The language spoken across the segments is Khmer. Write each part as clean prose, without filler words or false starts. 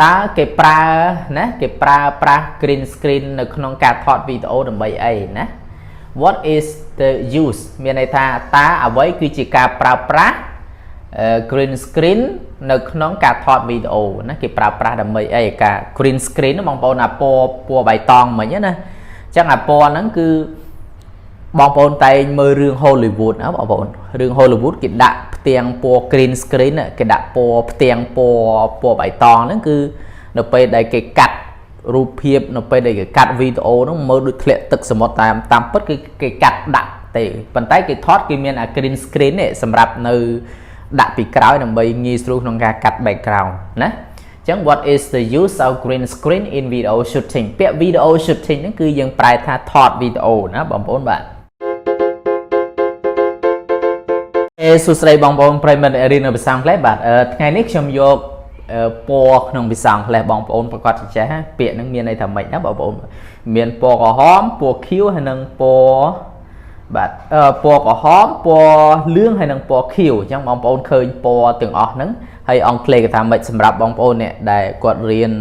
ta cái pra nè cái pra green screen ở trong cả thọt video đầm bầy ấy nè what is the use miền này ta ở với cứ chỉ cả pra green screen ở trong cả thọt video nè cái pra đầm bầy ấy cả green screen nó mong bao là po bài tòng mà nhé nè chắc là po nó cứ bong bồn tay mơ rương Hollywood đó bảo bồn rương Hollywood cái đạn tiền po green screen cái đạn po tiền po bài tòng nó cứ nóไปđây cái cắtรูปเพียบnóไปđây cái cắt video nó mơ được lệ tứcสมมติตามbất cái cắt đạnแต่ปัจจัยcái thoát cái miền green screen này สำหรับ នៅ ដាក់ ពី ក្រោយ ដើម្បី ងាយ ស្រួល ក្នុង ការ កាត់ background ណា ចឹង what is the use of green screen in video shooting ពាក្យ video shooting ហ្នឹងគឺយើងប្រែថាថត video ណាបងប្អូនបាទសួស្តីបងប្អូនប្រិយមិត្តរៀននៅភាសាអង់គ្លេសបាទថ្ងៃនេះខ្ញុំយកពណ៌ក្នុងភាសាអង់គ្លេសបងប្អូនប្រកាសចេះពាក្យហ្នឹងមានន័យថាម៉េចណាបងប្អូនមានពណ៌ក្រហមពណ៌ខៀវហើយនិងពណ៌បាទពណ៌ក្រហមពណ៌លឿងហើយនិងពណ៌ខៀវអញ្ចឹងបងប្អូនឃើញពណ៌ទាំងអស់ហ្នឹងហើយអង់គ្លេសគេថាម៉េចសម្រាប់បងប្អូនអ្នកដែលគាត់រៀន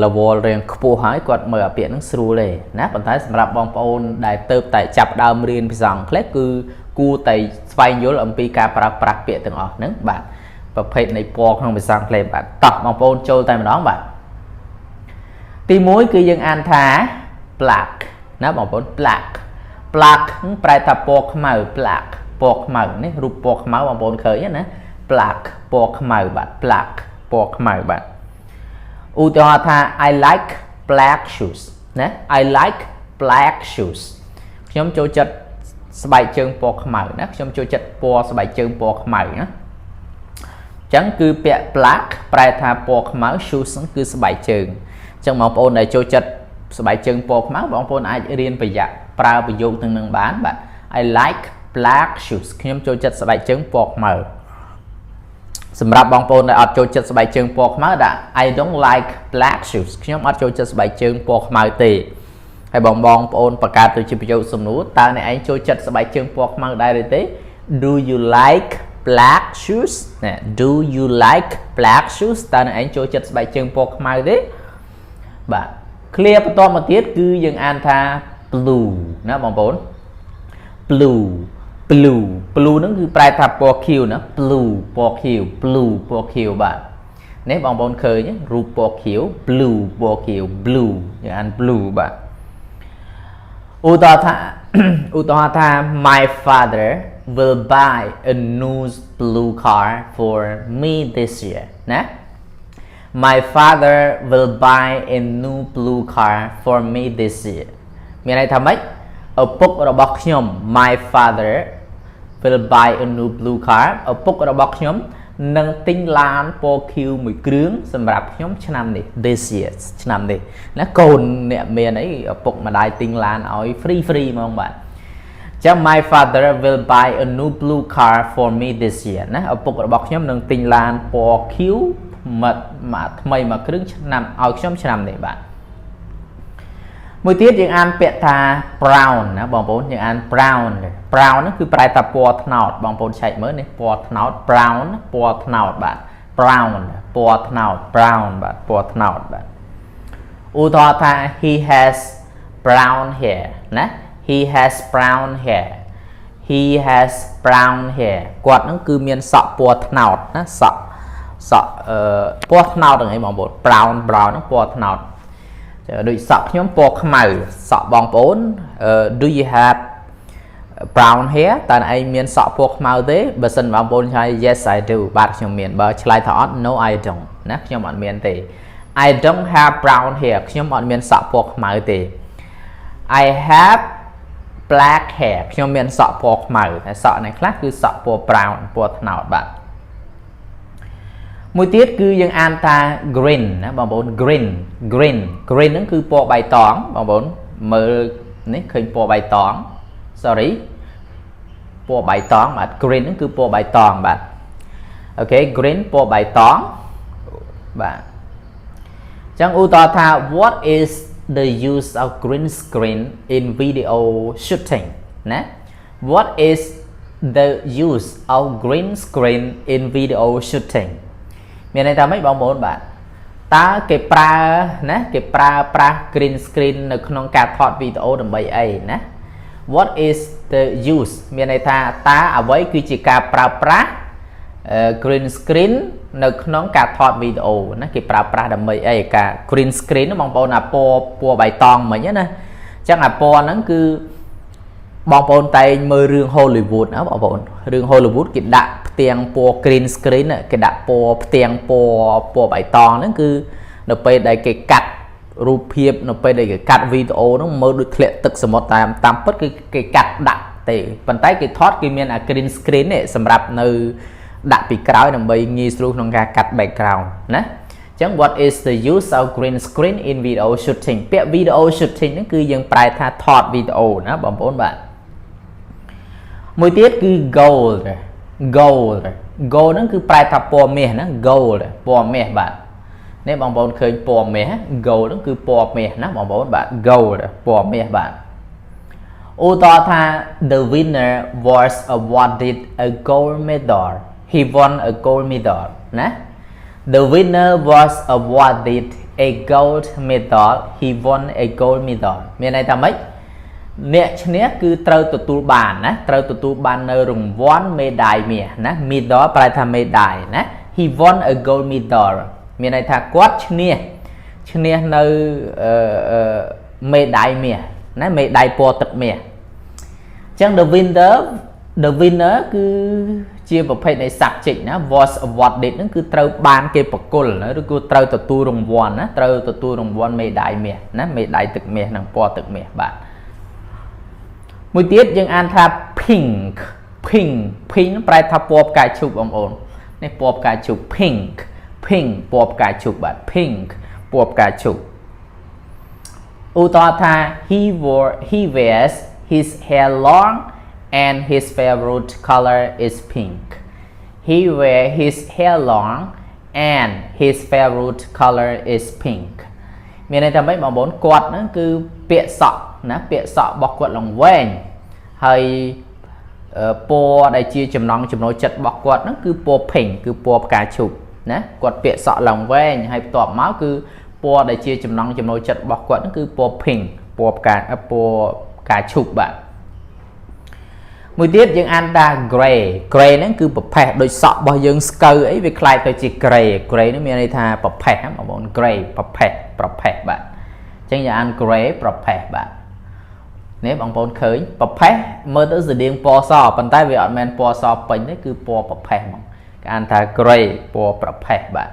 level រៀងខ្ពស់ហើយគាត់មើលអាពាក្យហ្នឹងស្រួលទេណាប៉ុន្តែសម្រាប់បងប្អូនដែលទៅតែចាប់ដើមរៀនភាសាអង់គ្លេសគឺគួរតែស្វែងយល់អំពីការប្រើប្រាស់ពាក្យទាំងអស់ហ្នឹងបាទប្រភេទនៃពណ៌ក្នុងភាសាអង់គ្លេសបាទតោះបងប្អូនចូលតែម្ដងបាទទី1គឺយើងអានថា black ណាបងប្អូន black ប្រែថាពណ៌ខ្មៅ black ពណ៌ខ្មៅនេះរូបពណ៌ខ្មៅបងប្អូនឃើញណា black ពណ៌ខ្មៅបាទ black ពណ៌ខ្មៅបាទឧទាហរណ៍ថា I like black shoes ណា I like black shoes ខ្ញុំចូលចិត្តស្បែកជើងពណ៌ខ្មៅណាខ្ញុំចូលចិត្តពណ៌ស្បែកជើងពណ៌ខ្មៅណាចឹងគឺពាក្យ black ប្រែថាពណ៌ខ្មៅ shoes គឺស្បែកជើងចឹងបងប្អូនដែលចូលចិត្តស្បែកជើងពណ៌ខ្មៅបងប្អូនអាចរៀនប្រយោគប្រើប្រយោគទាំងនឹងបានបាទ I like black shoes ខ្ញុំចូលចិត្តស្បែកជើងពណ៌ខ្មៅសម្រាប់បងប្អូនដែលអត់ចូលចិត្តស្បែកជើងពណ៌ខ្មៅដាក់ I don't like black shoes ខ្ញុំអត់ចូលចិត្តស្បែកជើងពណ៌ខ្មៅទេហើយបងប្អូនបង្កើតទៅជាប្រយោគសំណួរតើអ្នកឯងចូលចិត្តស្បែកជើងពណ៌ខ្មៅដែរឬទេ Do you like black shoes ណា Do you like black shoes តើអ្នកឯងចូលចិត្តស្បែកជើងពណ៌ខ្មៅទេបាទ clear បន្តមកទៀតគឺយើងអានថា blue ណាបងប្អូន blue ហ្នឹងគឺប្រែថាពណ៌ខៀវណា blue ពណ៌ខៀវ blue ពណ៌ខៀវបាទនេះបងប្អូនឃើញរូបពណ៌ខៀវ blue ពណ៌ខៀវ blue យើងអាន blue បាទឧទាហរណ៍ថា my father will buy a new blue car for me this year ណា My father will buy a new blue car for me this year មានន័យថាម៉េចឪពុករបស់ខ្ញុំ My father will buy a new blue car ឪពុករបស់ខ្ញុំនឹងទិញឡានពណ៌ខៀវមួយគ្រឿងសម្រាប់ខ្ញុំឆ្នាំនេះ this year ឆ្នាំនេះណាកូនអ្នកមានអីឪពុកម្ដាយទិញឡានឲ្យ free ហ្មងបាទចាំ My father will buy a new blue car for me this year ណាឪពុករបស់ខ្ញុំនឹងទិញឡានពណ៌ខៀវថ្មីមួយគ្រឿងឆ្នាំឲ្យខ្ញុំឆ្នាំនេះបាទមួយទៀតយើងអានពាក្យថា brown ណាបងប្អូនយើងអាន brown ហ្នឹងគឺប្រែថាពណ៌ត្នោតបងប្អូនឆែកមើលនេះពណ៌ត្នោត brown ពណ៌ត្នោតបាទ brown ពណ៌ត្នោត brown បាទពណ៌ត្នោតបាទឧទាហរណ៍ថា he has brown hair ណា he has brown hair គាត់ហ្នឹងគឺមានសក់ពណ៌ត្នោតណាសក់ពណ៌ត្នោតហ្នឹងឯងបងប្អូន brown ហ្នឹងពណ៌ត្នោតដូចសក់ខ្ញុំពណ៌ខ្មៅសក់បងប្អូន Do you have brown hair តើឯងមានសក់ពណ៌ខ្មៅទេបើសិនបងប្អូនឆ្លើយ Yes I do បាទខ្ញុំមានបើឆ្លើយថាអត់ No I don't ណាខ្ញុំអត់មានទេ I don't have brown hair ខ្ញុំអត់មានសក់ពណ៌ខ្មៅទេ I have black hair ខ្ញុំមានសក់ពណ៌ខ្មៅតែសក់nàyខ្លះគឺសក់ពណ៌ brown ពណ៌ត្នោតបាទមួយទៀតគឺយើងអានថា green ណាបងប្អូន green ហ្នឹងគឺពណ៌បៃតងបងប្អូនមើលនេះឃើញពណ៌បៃតង sorry ពណ៌បៃតងបាទ green ហ្នឹងគឺពណ៌បៃតងបាទអូខេ green ពណ៌បៃតងបាទអញ្ចឹងឧទាហរណ៍ថា what is the use of green screen in video shooting ណា what is the use of green screen in video shooting មានន័យថាម៉េចបងប្អូនបាទ ta cái pra nè cái pra green screen ở trong cả thọt video đầm bầy ấy nè what is the use miền này ta ở với quy chỉ cả pra green screen ở trong cả thọt video nè cái pra đầm bầy ấy cả green screen nó bằng bao là po bài tòng mà nhớ nè chắc là po nó cứ bong bồn tay mơ rương Hollywood á bảo bồn rương Hollywood cái đạn tiền po green screen cái đạn po tiền po bài to nó cứ nóไปđây cái cắtรูปเพียบnóไปđây cái cắt video nó mơ được lệ tứcสมมติตามbất cái cắt đạn để bàn tay cái thoát cái miền green screen này สำหรับ នៅ ដាក់ ពី ក្រោយ ដើម្បី ងាយ ស្រួល ក្នុង ការ កាត់ background ណា ចឹង what is the use of green screen in video shooting ពាក្យ video shooting ហ្នឹងគឺយើងប្រែថាថត video ណាបងប្អូនបាទមួយទៀតគឺ gold ហ្នឹងគឺប្រែថាពណ៌មាសណា gold ពណ៌មាសបាទនេះបងប្អូនឃើញពណ៌មាស gold ហ្នឹងគឺពណ៌មាសណាបងប្អូនបាទ gold ពណ៌មាសបាទឧទាហរណ៍ថា the winner was awarded a gold medal he won a gold medal ណា the winner was awarded a gold medal he won a gold medal មានន័យថាម៉េចអ្នកឈ្នះគឺត្រូវទទួលបានណាត្រូវទទួលបាននៅរង្វាន់មេដាយមាសណា medal ប្រែថាមេដាយណា he won a gold medal មានន័យថាគាត់ឈ្នះនៅមេដាយមាសណាមេដាយពណ៌ទឹកមាសអញ្ចឹង the winner គឺជាប្រភេទនៃ subject ណា was awarded ហ្នឹងគឺត្រូវបានគេប្រគល់ឬក៏ត្រូវទទួលរង្វាន់ណាត្រូវទទួលរង្វាន់មេដាយមាសណាមេដាយទឹកមាសនិងពណ៌ទឹកមាសបាទមួយទៀតយើងអានថា pink ប្រែថាពណ៌ផ្កាឈូកបងប្អូននេះពណ៌ផ្កាឈូក pink ពណ៌ផ្កាឈូកបាទ pink ពណ៌ផ្កាឈូកឧទាហរណ៍ថា he wears his hair long and his favorite color is pink he wears his hair long and his favorite color is pink មានន័យថាម៉េចបងប្អូនគាត់ហ្នឹងគឺពាក់សក់ណាពាក់សក់របស់គាត់ឡើងវែងហើយពណ៌ដែលជាចំណង់ចំណូលចិត្តរបស់គាត់ហ្នឹងគឺពណ៌ pink គឺពណ៌ផ្កាឈូកណាគាត់ពាក់សក់ឡើងវែងហើយបន្ទាប់មកគឺពណ៌ដែលជាចំណង់ចំណូលចិត្តរបស់គាត់ហ្នឹងគឺពណ៌ pink ពណ៌ផ្កាឈូកបាទមួយទៀតយើងអានថា gray ហ្នឹងគឺប្រផេះដូចសក់របស់យើងស្កូវអីវាคล้ายទៅជា gray ហ្នឹងមានន័យថាប្រផេះបងប្អូន gray ប្រផេះបាទអញ្ចឹងយើងអាន gray ប្រផេះបាទនេះបងប្អូនឃើញប្រផេះមើលទៅស្តៀងពណ៌សប៉ុន្តែវាអត់មែនពណ៌សពេញទេគឺពណ៌ប្រផេះហ្មងគេអានថា gray ពណ៌ប្រផេះបាទ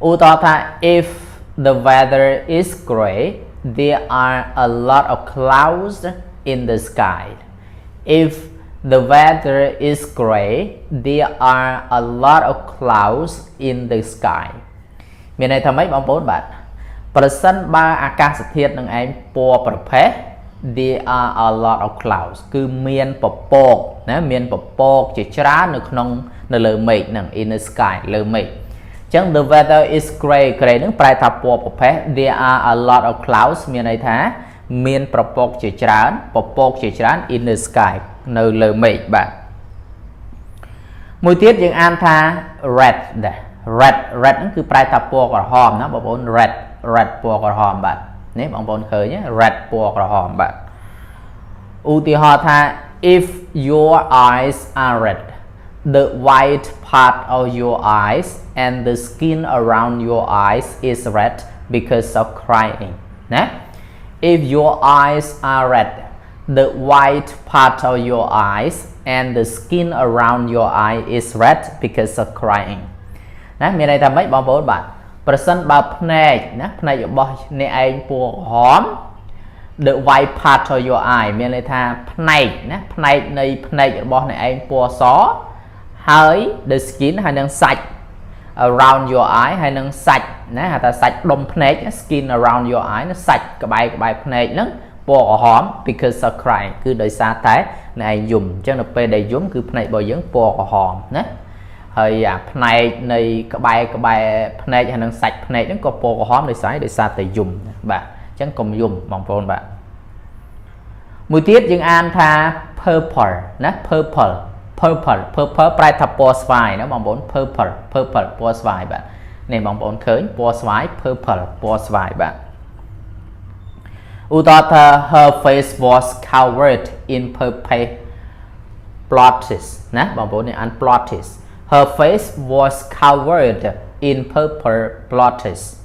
ឧទាហរណ៍ថា if the weather is gray there are a lot of clouds in the sky if the weather is gray there are a lot of clouds in the sky មានន័យថាម៉េចបងប្អូនបាទប្រសិនបើអាកាសធាតុនឹងឯងពណ៌ប្រផេះ there are a lot of clouds គឺមានពពកណាមានពពកជាច្រើននៅលើមេឃហ្នឹង in the sky លើមេឃអញ្ចឹង the weather is gray ហ្នឹងប្រែថាពណ៌ប្រផេះ there are a lot of clouds មានន័យថាមានពពកជាច្រើន in the sky នៅលើមេឃបាទមួយទៀតយើងអានថា red ហ្នឹងគឺប្រែថាពណ៌ក្រហមណាបងប្អូន red ពណ៌ក្រហមបាទនេះបងប្អូនឃើញ red ពណ៌ក្រហមបាទឧទាហរណ៍ថា if your eyes are red the white part of your eyes and the skin around your eyes is red because of crying ណា if your eyes are red the white part of your eyes and the skin around your eye is red because of crying ណាមានន័យថាម៉េចបងប្អូនបាទប្រសិនបើភ្នែកណាភ្នែករបស់អ្នកឯងពណ៌ក្រហម the white part of your eye មានន័យថាផ្នែកណាផ្នែកនៃភ្នែករបស់អ្នកឯងពណ៌សហើយ the skin ហើយនឹងសាច់ around your eye ហើយនឹងសាច់ណាហៅថាសាច់ដុំភ្នែក skin around your eye ណាសាច់ក្បែរភ្នែកហ្នឹងពណ៌ក្រហម because of crying គឺដោយសារតែអ្នកឯងយំអញ្ចឹងនៅពេលដែលយំគឺភ្នែករបស់យើងពណ៌ក្រហមណាហើយអាផ្នែកនៃក្បែរភ្នែកហើយនឹងសាច់ភ្នែកហ្នឹងក៏ពណ៌ក្រហមដោយសារតែយំបាទអញ្ចឹងកុំយំបងប្អូនបាទមួយទៀតយើងអានថា purple ណា purple ប្រែថាពណ៌ស្វាយណាបងប្អូន purple ពណ៌ស្វាយបាទអ này bóng bóng khởi po xoái purple po xoái bạn Utata her face was covered in purple blotches nè bóng bóng này ăn blotches her face was covered in purple blotches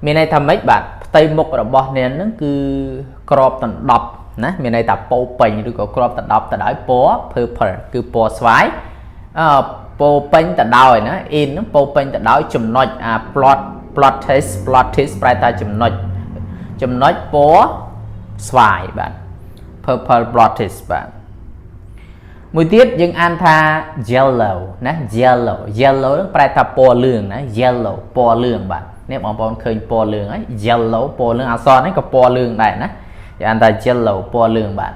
miền này thầm mấy bạn tây mục ở bò nền nó cứ crop tận đọc nè miền này tập po pin rồi có crop tận đọc tận đói po purple cứ po xoái po pin tận đói nó in nó po pin tận đói chùm nói blotches phải ta chùm nói po xoái bạn purple blotches bạn một tiết nhưng an tha yellow nè yellow nó phải ta po lương nè yellow po lương bạn nếu bọn bọn khơi po lương ấy yellow po lương áo son ấy có po lương này nè anh ta yellow po lương bạn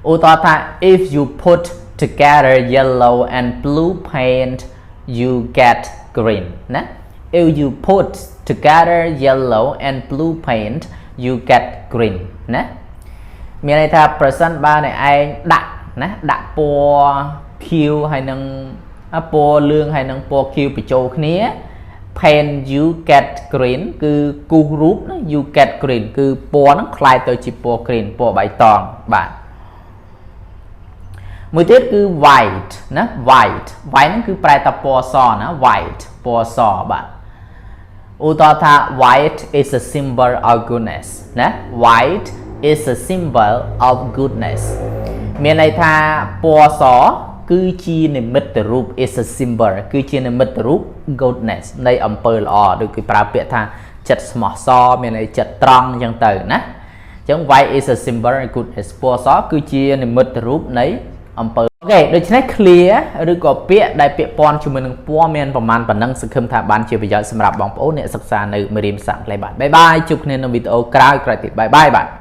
Utata if you put together yellow and blue paint you get green nè if you put together yellow and blue paint you get green nè miền này tha present ba này ai đặt nè đặt po Q hay nâng po lương hay nâng po Q bị trâu khía paint you get green cứ cu rút you get green cứ po nó khai tới chỉ po green po bài toàn bạn một tiết cứ white nè white nó cứ phải tập po so nè white po so bạn Utata white is a symbol of goodness nè white is a symbol of goodness miền này tha po so cứ chi niệm mít rúp is a symbol cứ chi niệm mít rúp goodness đây âm pơ lọ được cái pra bịa tha chật smart so miền này chật trăng chẳng từ nè chẳng white is a symbol of goodness po so cứ chi niệm mít rúp nấy âm pơ ok được chứ clear được có bịa đại bịa pon chúng mình po miềnประมาณ năng sự khâm thả ban chiều bây giờ សម្រាប់បងប្អូនអ្នកសិក្សានៅមេរៀនសាក់ផ្លេbạn bye bye chúc nên videoក្រោយទៀតbye bye bạn